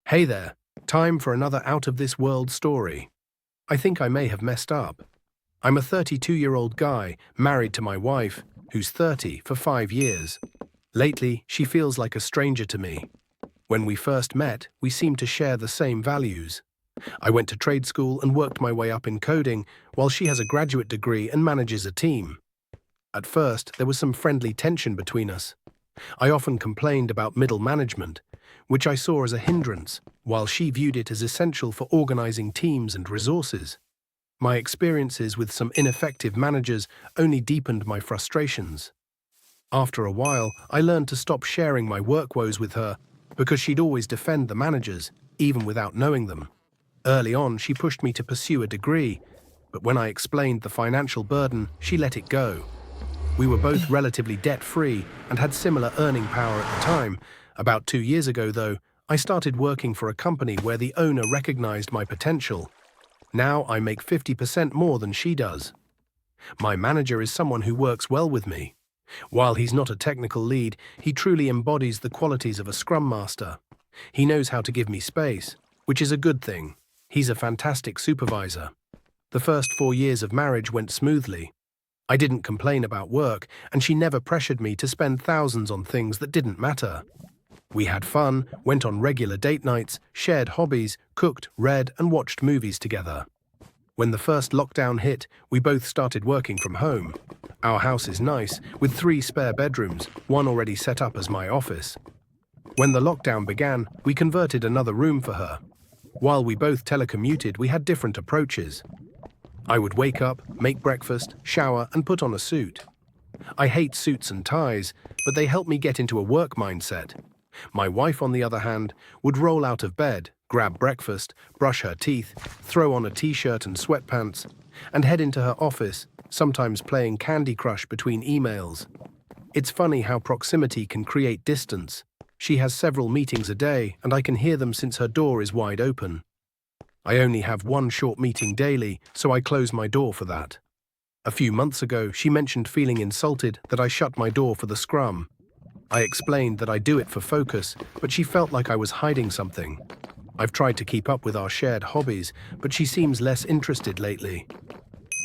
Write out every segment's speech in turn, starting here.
Hey there, time for another out-of-this-world story. I think I may have messed up. I'm a 32-year-old guy, married to my wife, who's 30 for 5 years. Lately, she feels like a stranger to me. When we first met, we seemed to share the same values. I went to trade school and worked my way up in coding, while she has a graduate degree and manages a team. At first, there was some friendly tension between us. I often complained about middle management, which I saw as a hindrance, while she viewed it as essential for organizing teams and resources. My experiences with some ineffective managers only deepened my frustrations. After a while, I learned to stop sharing my work woes with her because she'd always defend the managers, even without knowing them. Early on, she pushed me to pursue a degree, but when I explained the financial burden, she let it go. We were both relatively debt-free and had similar earning power at the time. About 2 years ago, though, I started working for a company where the owner recognized my potential. Now I make 50% more than she does. My manager is someone who works well with me. While he's not a technical lead, he truly embodies the qualities of a scrum master. He knows how to give me space, which is a good thing. He's a fantastic supervisor. The first 4 years of marriage went smoothly. I didn't complain about work, and she never pressured me to spend thousands on things that didn't matter. We had fun, went on regular date nights, shared hobbies, cooked, read, and watched movies together. When the first lockdown hit, we both started working from home. Our house is nice, with 3 spare bedrooms, one already set up as my office. When the lockdown began, we converted another room for her. While we both telecommuted, we had different approaches. I would wake up, make breakfast, shower, and put on a suit. I hate suits and ties, but they help me get into a work mindset. My wife, on the other hand, would roll out of bed, grab breakfast, brush her teeth, throw on a t-shirt and sweatpants, and head into her office, sometimes playing Candy Crush between emails. It's funny how proximity can create distance. She has several meetings a day, and I can hear them since her door is wide open. I only have one short meeting daily, so I close my door for that. A few months ago, she mentioned feeling insulted that I shut my door for the scrum. I explained that I do it for focus, but she felt like I was hiding something. I've tried to keep up with our shared hobbies, but she seems less interested lately.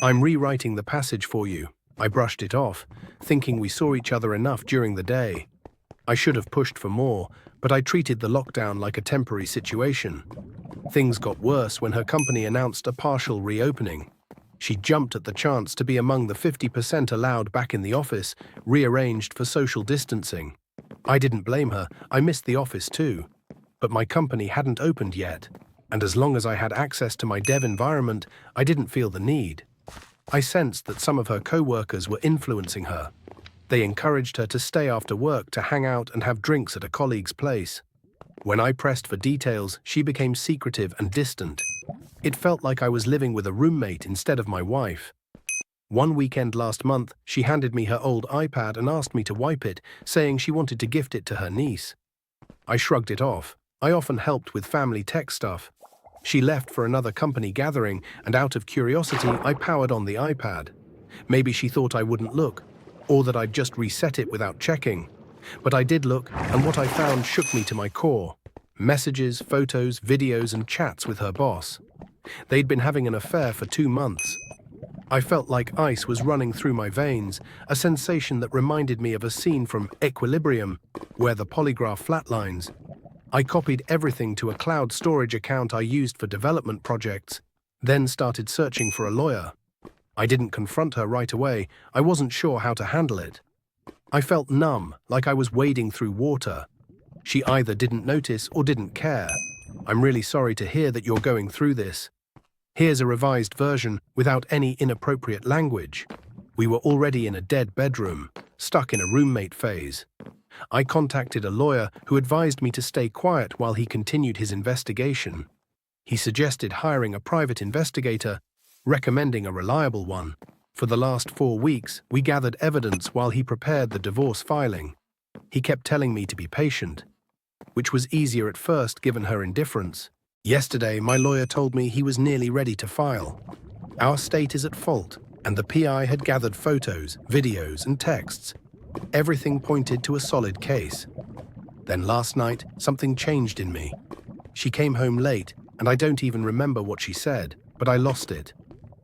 I'm rewriting the passage for you. I brushed it off, thinking we saw each other enough during the day. I should have pushed for more, but I treated the lockdown like a temporary situation. Things got worse when her company announced a partial reopening. She jumped at the chance to be among the 50% allowed back in the office, rearranged for social distancing. I didn't blame her, I missed the office too. But my company hadn't opened yet, and as long as I had access to my dev environment, I didn't feel the need. I sensed that some of her co-workers were influencing her. They encouraged her to stay after work to hang out and have drinks at a colleague's place. When I pressed for details, she became secretive and distant. It felt like I was living with a roommate instead of my wife. One weekend last month, she handed me her old iPad and asked me to wipe it, saying she wanted to gift it to her niece. I shrugged it off. I often helped with family tech stuff. She left for another company gathering, and out of curiosity, I powered on the iPad. Maybe she thought I wouldn't look, or that I'd just reset it without checking. But I did look, and what I found shook me to my core. Messages, photos, videos, and chats with her boss. They'd been having an affair for 2 months. I felt like ice was running through my veins, a sensation that reminded me of a scene from Equilibrium, where the polygraph flatlines. I copied everything to a cloud storage account I used for development projects, then started searching for a lawyer. I didn't confront her right away. I wasn't sure how to handle it. I felt numb, like I was wading through water. She either didn't notice or didn't care. I'm really sorry to hear that you're going through this. Here's a revised version without any inappropriate language. We were already in a dead bedroom, stuck in a roommate phase. I contacted a lawyer who advised me to stay quiet while he continued his investigation. He suggested hiring a private investigator, recommending a reliable one. For the last 4 weeks, we gathered evidence while he prepared the divorce filing. He kept telling me to be patient, which was easier at first given her indifference. Yesterday, my lawyer told me he was nearly ready to file. Our state is at fault, and the PI had gathered photos, videos, and texts. Everything pointed to a solid case. Then last night, something changed in me. She came home late, and I don't even remember what she said, but I lost it.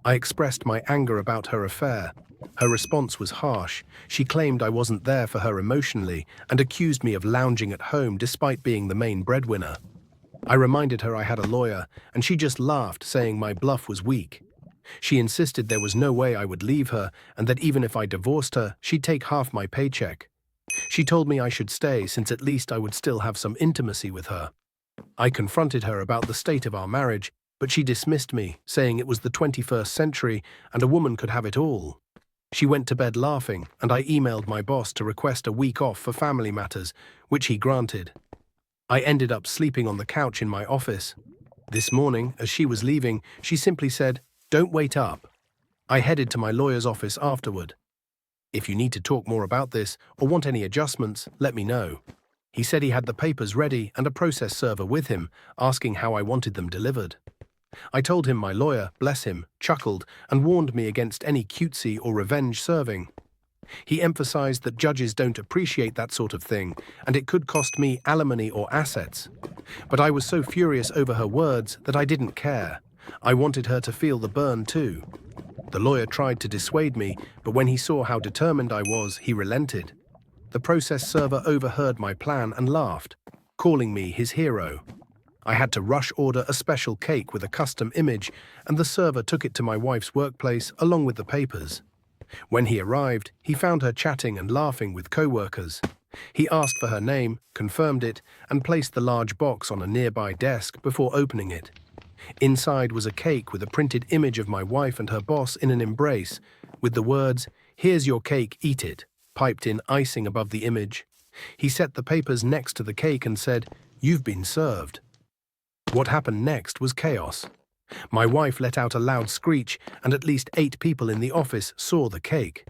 I expressed my anger about her affair. Her response was harsh. She claimed I wasn't there for her emotionally and accused me of lounging at home despite being the main breadwinner. I reminded her I had a lawyer, and she just laughed, saying my bluff was weak. She insisted there was no way I would leave her, and that even if I divorced her, she'd take half my paycheck. She told me I should stay since at least I would still have some intimacy with her. I confronted her about the state of our marriage, but she dismissed me, saying it was the 21st century and a woman could have it all. She went to bed laughing, and I emailed my boss to request a week off for family matters, which he granted. I ended up sleeping on the couch in my office. This morning, as she was leaving, she simply said, "Don't wait up." I headed to my lawyer's office afterward. "If you need to talk more about this or want any adjustments, let me know." He said he had the papers ready and a process server with him, asking how I wanted them delivered. I told him my lawyer, bless him, chuckled and warned me against any cutesy or revenge serving. He emphasized that judges don't appreciate that sort of thing, and it could cost me alimony or assets. But I was so furious over her words that I didn't care. I wanted her to feel the burn too. The lawyer tried to dissuade me, but when he saw how determined I was, he relented. The process server overheard my plan and laughed, calling me his hero. I had to rush order a special cake with a custom image, and the server took it to my wife's workplace along with the papers. When he arrived, he found her chatting and laughing with co-workers. He asked for her name, confirmed it, and placed the large box on a nearby desk before opening it. Inside was a cake with a printed image of my wife and her boss in an embrace, with the words, "Here's your cake, eat it," piped in icing above the image. He set the papers next to the cake and said, "You've been served." What happened next was chaos. My wife let out a loud screech, and at least 8 people in the office saw the cake.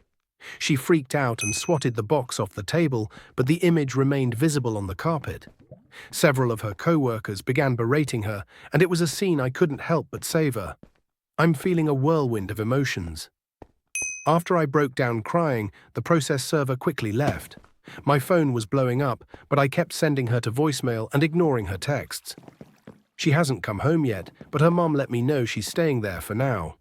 She freaked out and swatted the box off the table, but the image remained visible on the carpet. Several of her co-workers began berating her, and it was a scene I couldn't help but savor. I'm feeling a whirlwind of emotions. After I broke down crying, the process server quickly left. My phone was blowing up, but I kept sending her to voicemail and ignoring her texts. She hasn't come home yet, but her mom let me know she's staying there for now.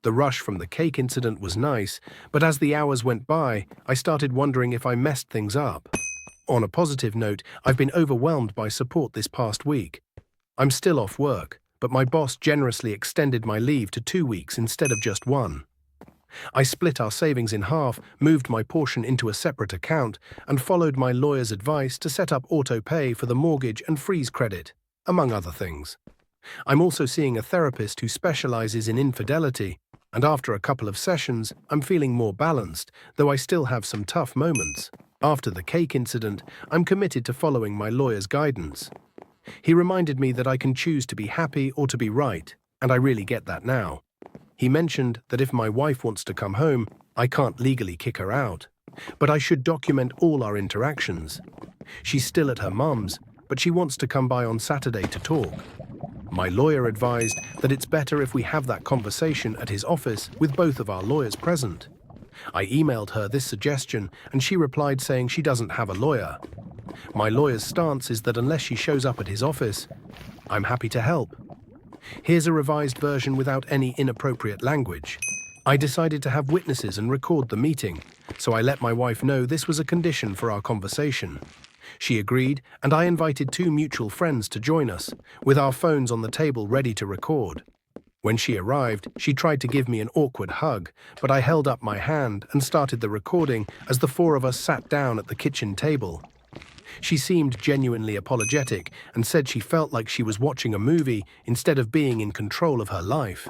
The rush from the cake incident was nice, but as the hours went by, I started wondering if I messed things up. On a positive note, I've been overwhelmed by support this past week. I'm still off work, but my boss generously extended my leave to 2 weeks instead of just 1. I split our savings in half, moved my portion into a separate account, and followed my lawyer's advice to set up auto-pay for the mortgage and freeze credit, among other things. I'm also seeing a therapist who specializes in infidelity, and after a couple of sessions, I'm feeling more balanced, though I still have some tough moments. After the cake incident, I'm committed to following my lawyer's guidance. He reminded me that I can choose to be happy or to be right, and I really get that now. He mentioned that if my wife wants to come home, I can't legally kick her out, but I should document all our interactions. She's still at her mum's, but she wants to come by on Saturday to talk. My lawyer advised that it's better if we have that conversation at his office with both of our lawyers present. I emailed her this suggestion, and she replied saying she doesn't have a lawyer. My lawyer's stance is that unless she shows up at his office, I'm happy to help. Here's a revised version without any inappropriate language. I decided to have witnesses and record the meeting, so I let my wife know this was a condition for our conversation. She agreed, and I invited 2 mutual friends to join us, with our phones on the table ready to record. When she arrived, she tried to give me an awkward hug, but I held up my hand and started the recording as the 4 of us sat down at the kitchen table. She seemed genuinely apologetic and said she felt like she was watching a movie instead of being in control of her life.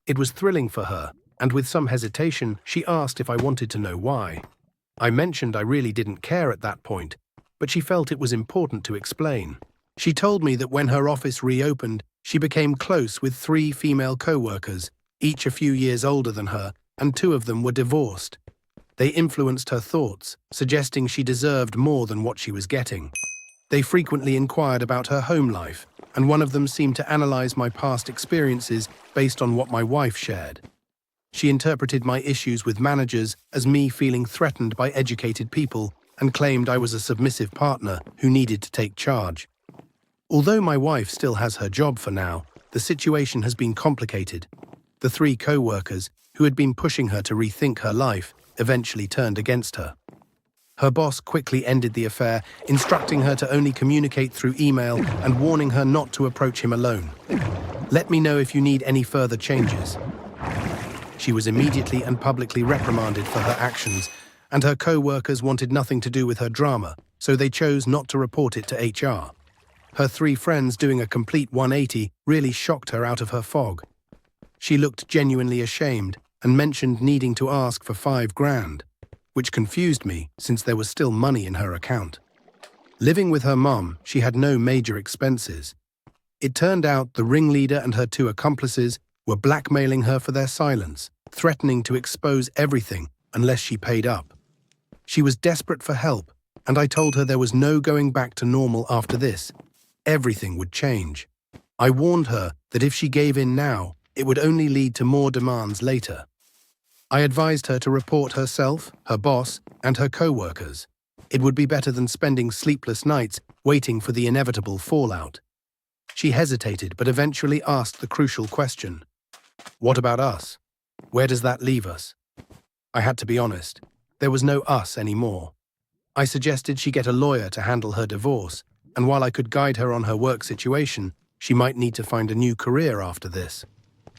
It was thrilling for her, and with some hesitation, she asked if I wanted to know why. I mentioned I really didn't care at that point, but she felt it was important to explain. She told me that when her office reopened, she became close with 3 female co-workers, each a few years older than her, and 2 of them were divorced. They influenced her thoughts, suggesting she deserved more than what she was getting. They frequently inquired about her home life, and one of them seemed to analyze my past experiences based on what my wife shared. She interpreted my issues with managers as me feeling threatened by educated people and claimed I was a submissive partner who needed to take charge. Although my wife still has her job for now, the situation has been complicated. The 3 co-workers, who had been pushing her to rethink her life, eventually turned against her. Her boss quickly ended the affair, instructing her to only communicate through email and warning her not to approach him alone. Let me know if you need any further changes. She was immediately and publicly reprimanded for her actions, and her co-workers wanted nothing to do with her drama, so they chose not to report it to HR. Her 3 friends doing a complete 180 really shocked her out of her fog. She looked genuinely ashamed and mentioned needing to ask for $5,000, which confused me since there was still money in her account. Living with her mom, she had no major expenses. It turned out the ringleader and her 2 accomplices were blackmailing her for their silence, threatening to expose everything unless she paid up. She was desperate for help, and I told her there was no going back to normal after this. Everything would change. I warned her that if she gave in now, it would only lead to more demands later. I advised her to report herself, her boss, and her co-workers. It would be better than spending sleepless nights waiting for the inevitable fallout. She hesitated, but eventually asked the crucial question. What about us? Where does that leave us? I had to be honest. There was no us anymore. I suggested she get a lawyer to handle her divorce, and while I could guide her on her work situation, she might need to find a new career after this.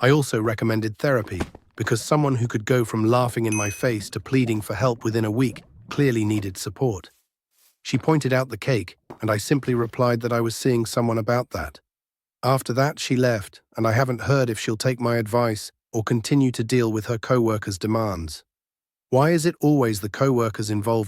I also recommended therapy, because someone who could go from laughing in my face to pleading for help within a week clearly needed support. She pointed out the cake, and I simply replied that I was seeing someone about that. After that, she left, and I haven't heard if she'll take my advice or continue to deal with her co-workers' demands. Why is it always the co-workers involved